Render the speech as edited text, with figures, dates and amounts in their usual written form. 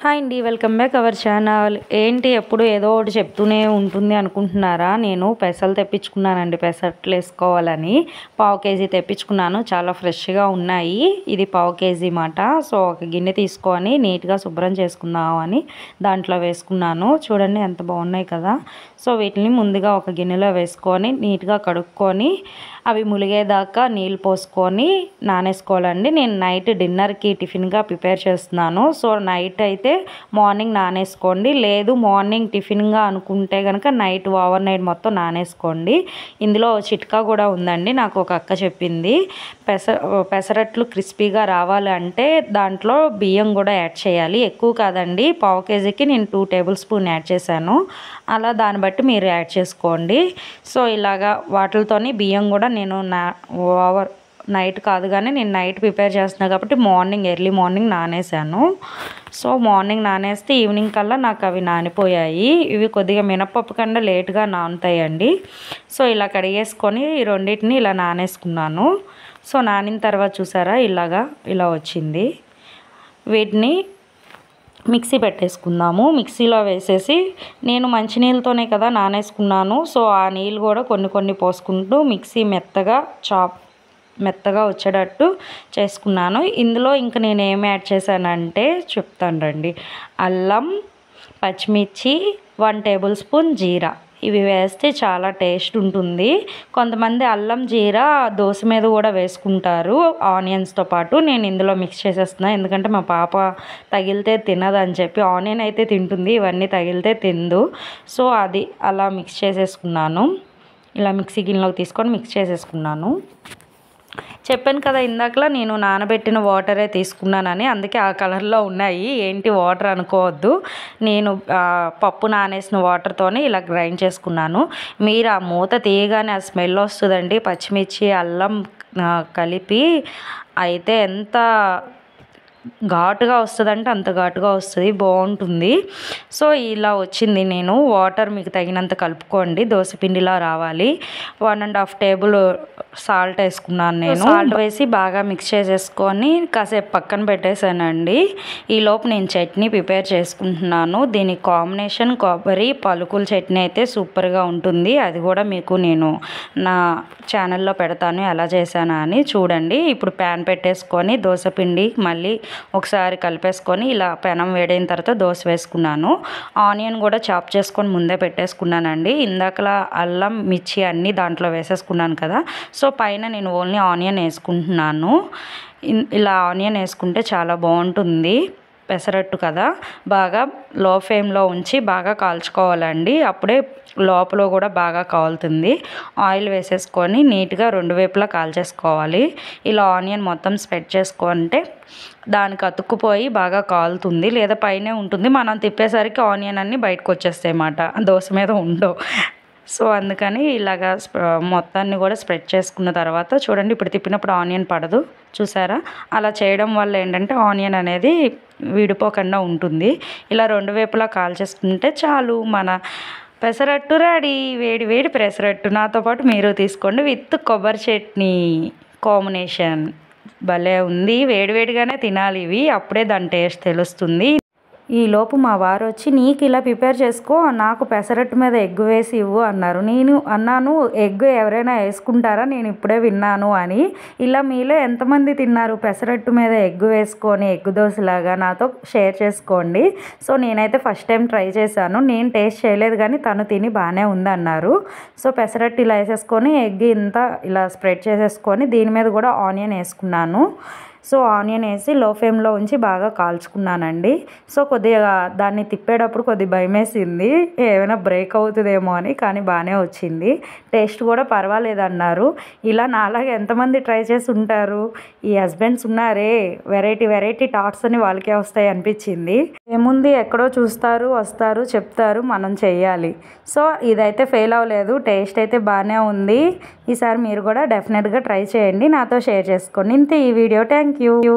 Hi అండి, welcome back our channel. ఏంటి ఎప్పుడు ఏదో ఒకటి చెప్తూనే ఉంటుంది అనుకుంటున్నారా? నేను పెసలు తెప్పించుకున్నానండి, పెసరట్లు వేసుకోవాలని. పావు కేజీ తెప్పించుకున్నాను, చాలా ఫ్రెష్గా ఉన్నాయి. ఇది పావు కేజీ మాట. సో ఒక గిన్నె తీసుకొని నీట్గా శుభ్రం చేసుకుందామని దాంట్లో వేసుకున్నాను. చూడండి ఎంత బాగున్నాయి కదా. సో వీటిని ముందుగా ఒక గిన్నెలో వేసుకొని నీట్గా కడుక్కొని అవి ములిగేదాకా నీళ్ళు పోసుకొని నానేసుకోవాలండి. నేను నైట్ డిన్నర్కి టిఫిన్గా ప్రిపేర్ చేస్తున్నాను. సో నైట్ అయితే మార్నింగ్ నానేసుకోండి, లేదు మార్నింగ్ టిఫిన్గా అనుకుంటే కనుక నైట్ ఓవర్ నైట్ మొత్తం నానేసుకోండి. ఇందులో చిట్కా కూడా ఉందండి, నాకు ఒక అక్క చెప్పింది. పెసరట్లు క్రిస్పీగా రావాలంటే దాంట్లో బియ్యం కూడా యాడ్ చేయాలి. ఎక్కువ కాదండి, పావు కేజీకి నేను 2 టేబుల్ స్పూన్ యాడ్ చేశాను. అలా దాన్ని బట్టి మీరు యాడ్ చేసుకోండి. సో ఇలాగా వాటితోని బియ్యం కూడా నేను నైట్ కాదు కానీ నేను నైట్ ప్రిపేర్ చేస్తున్నాను కాబట్టి ఎర్లీ మార్నింగ్ నానేసాను. సో మార్నింగ్ నానేస్తే ఈవినింగ్ కల్లా నాకు అవి నానిపోయాయి. ఇవి కొద్దిగా మినపప్పు కన్నా లేట్గా నానుతాయండి. సో ఇలా కడిగేసుకొని ఈ రెండింటిని ఇలా నానేసుకున్నాను. సో నానిన తర్వాత చూసారా ఇలా వచ్చింది. వీటిని మిక్సీ పెట్టేసుకుందాము. మిక్సీలో వేసేసి నేను మంచినీళ్ళతోనే కదా నానేసుకున్నాను. సో ఆ నీళ్ళు కూడా కొన్ని పోసుకుంటూ మిక్సీ మెత్తగా వచ్చేటట్టు చేసుకున్నాను. ఇందులో ఇంక నేను ఏమి యాడ్ చేశానంటే చెప్తాను రండి. అల్లం, పచ్చిమిర్చి, 1 టేబుల్ స్పూన్ జీరా, ఇవి వేస్తే చాలా టేస్ట్ ఉంటుంది. కొంతమంది అల్లం జీరా దోశ మీద కూడా వేసుకుంటారు ఆనియన్స్తో పాటు. నేను ఇందులో మిక్స్ చేసేస్తున్నాను, ఎందుకంటే మా పాప తగిలితే తినదని చెప్పి. ఆనియన్ అయితే తింటుంది, ఇవన్నీ తగిలితే తిందు. సో అది అలా మిక్స్ చేసేసుకున్నాను. ఇలా మిక్సీ గిన్నెలోకి తీసుకొని మిక్స్ చేసేసుకున్నాను. చెప్పాను కదా ఇందాకలా నేను నానబెట్టిన వాటరే తీసుకున్నానని, అందుకే ఆ కలర్లో ఉన్నాయి. ఏంటి వాటర్ అనుకోవద్దు, నేను పప్పు నానేసిన వాటర్తోనే ఇలా గ్రైండ్ చేసుకున్నాను. మీరు ఆ మూత తీయగానే ఆ స్మెల్ వస్తుందండి, పచ్చిమిర్చి అల్లం కలిపి. అయితే ఎంత ఘాటుగా వస్తుందంటే అంత ఘాటుగా వస్తుంది, బాగుంటుంది. సో ఇలా వచ్చింది. నేను వాటర్ మీకు తగినంత కలుపుకోండి, దోసపిండిలా రావాలి. 1.5 టేబుల్ సాల్ట్ వేసుకున్నాను నేను. సాల్ట్ వేసి బాగా మిక్స్ చేసేసుకొని కాసేపు పక్కన పెట్టేశానండి. ఈలోపు నేను చట్నీ ప్రిపేర్ చేసుకుంటున్నాను. దీని కాంబినేషన్ కొబ్బరి పలుకుల చట్నీ అయితే సూపర్గా ఉంటుంది. అది కూడా మీకు నేను నా ఛానల్లో పెడతాను, ఎలా చేశానా అని చూడండి. ఇప్పుడు ప్యాన్ పెట్టేసుకొని దోసపిండి మళ్ళీ ఒకసారి కలిపేసుకొని ఇలా పెనం వేడైన తర్వాత దోశ వేసుకున్నాను. ఆనియన్ కూడా చాప్ చేసుకొని ముందే పెట్టేసుకున్నానండి. ఇందాకలా అల్లం మిర్చి అన్నీ దాంట్లో వేసేసుకున్నాను కదా. సో పైన నేను ఓన్లీ ఆనియన్ వేసుకుంటున్నాను. ఇలా ఆనియన్ వేసుకుంటే చాలా బాగుంటుంది. పెసరట్టు కదా, బాగా లో ఫ్లేమ్లో ఉంచి బాగా కాల్చుకోవాలండి, అప్పుడే లోపల కూడా బాగా కాలుతుంది. ఆయిల్ వేసేసుకొని నీట్గా 2 వైపులా కాల్చేసుకోవాలి. ఇలా ఆనియన్ మొత్తం స్ప్రెడ్ చేసుకుంటే దానికి అతుక్కుపోయి బాగా కాలుతుంది, లేదా పైనే ఉంటుంది. మనం తిప్పేసరికి ఆనియన్ అన్నీ బయటకు వచ్చేస్తాయి అన్నమాట, దోశ మీద ఉండవు. సో అందుకని ఇలాగా మొత్తాన్ని కూడా స్ప్రెడ్ చేసుకున్న తర్వాత చూడండి, ఇప్పుడు తిప్పినప్పుడు ఆనియన్ పడదు చూసారా. అలా చేయడం వల్ల ఏంటంటే ఆనియన్ అనేది విడిపోకుండా ఉంటుంది. ఇలా 2 వైపులా కాల్చేసుకుంటే చాలు, మన పెసరట్టు రెడీ. వేడి వేడి పెసరట్టు నాతో పాటు మీరు తీసుకోండి, విత్ కొబ్బరి చట్నీ కాంబినేషన్ భలే ఉంది. వేడివేడిగానే తినాలి ఇవి, అప్పుడే దాని టేస్ట్ తెలుస్తుంది. ఈలోపు మా వారు వచ్చి నీకు ఇలా ప్రిపేర్ చేసుకో, నాకు పెసరట్టు మీద ఎగ్ వేసి ఇవ్వు అన్నారు. నేను అన్నాను, ఎగ్ ఎవరైనా వేసుకుంటారా, నేను ఇప్పుడే విన్నాను అని. ఇలా మీలో ఎంతమంది తిన్నారు పెసరట్టు మీద ఎగ్ వేసుకొని ఎగ్ దోశలాగా, నాతో షేర్ చేసుకోండి. సో నేనైతే ఫస్ట్ టైం ట్రై చేశాను, నేను టేస్ట్ చేయలేదు కానీ తను తిని బాగానే ఉంది అన్నారు. సో పెసరట్టు ఇలా వేసేసుకొని ఎగ్ ఇంతా ఇలా స్ప్రెడ్ చేసేసుకొని దీని మీద కూడా ఆనియన్ వేసుకున్నాను. సో ఆనియన్ వేసి లో ఫ్లేమ్లో ఉంచి బాగా కాల్చుకున్నానండి. సో కొద్దిగా దాన్ని తిప్పేటప్పుడు కొద్దిగా భయం వేసింది, ఏమైనా బ్రేక్ అవుతుందేమో అని, కానీ బాగానే వచ్చింది. టేస్ట్ కూడా పర్వాలేదు అన్నారు. ఇలా నాలాగా ఎంతమంది ట్రై చేసి ఉంటారు? ఈ హస్బెండ్స్ ఉన్నారే, వెరైటీ థాట్స్ అని వాళ్ళకే వస్తాయి అనిపించింది. ఏముంది, ఎక్కడో చూస్తారు, వస్తారు, చెప్తారు, మనం చెయ్యాలి. సో ఇదైతే ఫెయిల్ అవ్వలేదు, టేస్ట్ అయితే బాగానే ఉంది. ఈసారి మీరు కూడా డెఫినెట్గా ట్రై చేయండి, నాతో షేర్ చేసుకోండి. ఇంతే ఈ వీడియో. Thank you.